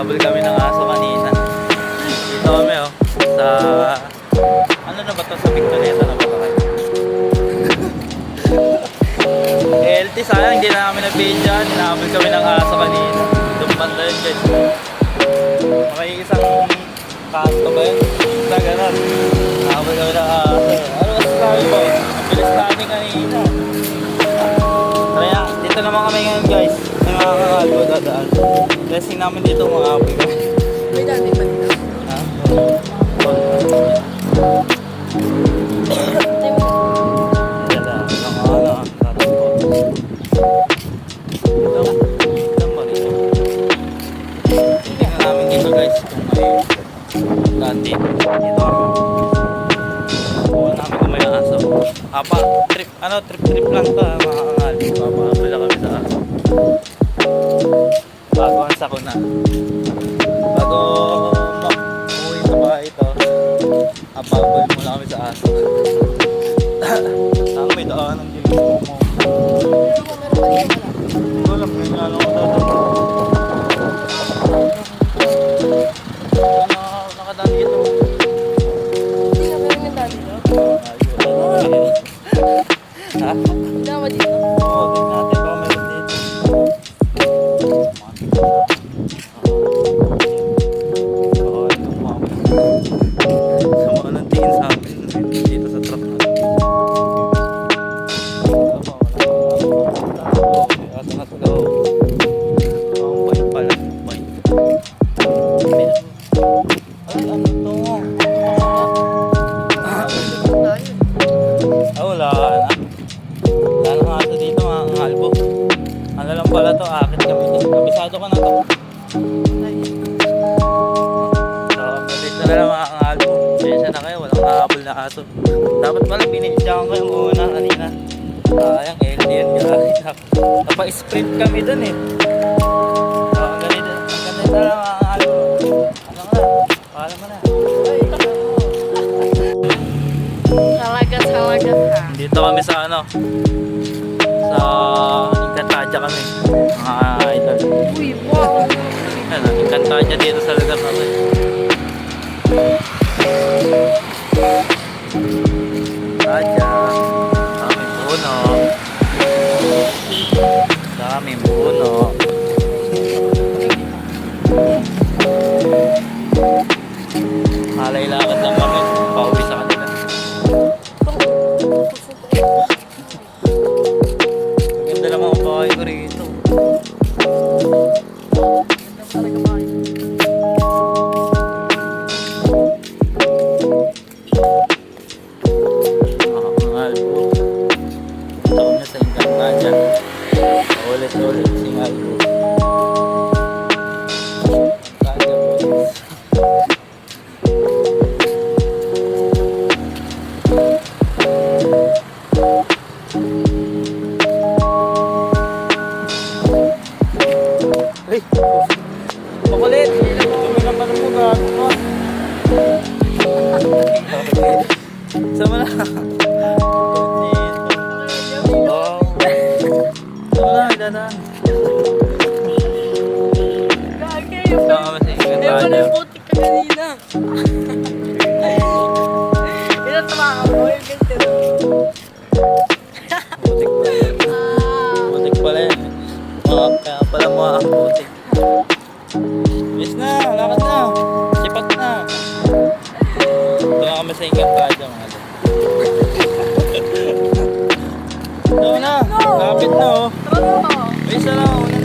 Nakahabol kami ng aso kanina. Dito kami oh. Sa... Ano na ba to? Sa Victorieta na ba to kayo? LT sayang, hindi na namin na-video. Nakahabol kami ng aso kanina. Dumpanda yun guys. May isang kanto ba yun? Isa ganun. Nakahabol kami ng aso. Ano mas sabi ko? Ang bilis namin kanina. Kaya dito naman kami ngayon guys. May mga kakalbo dadaan. Blessing namin dito mga apoy ko. May dati pa dito. Ha? Tingnan namin dito guys kung may dati. Dito ako. Kuha namin kung may aso. Trip lang to mga kangali. Papapala kami sa aso. Bago ang sakuna. Bago umuwi sa bahay ito, ababol muna kami sa aso. Saan may daan ng ginagawa mo? Hindi ko alam kung ano ko dito. Nakadaan dito. Hindi ka meron yung dati dito? Ha? Hindi ka ba dito? Oo, tingnan natin baka meron dito. Sama ng tingin sa amin dito sa truck na. Ay, ano to? Wala na. Wala na nga ito dito mga kalbo. Ano lang pala to, akit kami dito. Kabisado ka na to. So, dito na lang mga kalbo. Pasensya na kayo, walang nakahabol na aso. Dapat pala binidyakan ko yung una kanina. Sayang, alien guys. Napa-sprint kami dun eh. So, ang ganito na lang mga kalbo. Ano nga? Paalam mo na. Halagat ha. Dito kami sa ano? Sa Encantadia kami. Mga idol. Uy, wow. Ano, Encantadia dito sa lugar namin. Encantadia. Daming puno. Daming puno. Halay lakad lang kami. Pauwi sa kanila. Ganda lang ang bahay ko rito. Makakangal po. Taon na sa Encantadia. Ulit-ulit singal po. Encantadia po. Ay! Pakulit! Dumi na pa ng mugat. Sama na. Wow. Sama na, idadaan. Sama sa Encantadia. Putik ka kanina. Ilan tumakas mo? Yung ganito. Putik pa yan. Putik pala yan. Kaya pala mga putik. Miss na, lakad na. Sipat na. Ito na kami sa Encantadia mga ito. Ito na, lapit na oh. Tara na. Isa na, una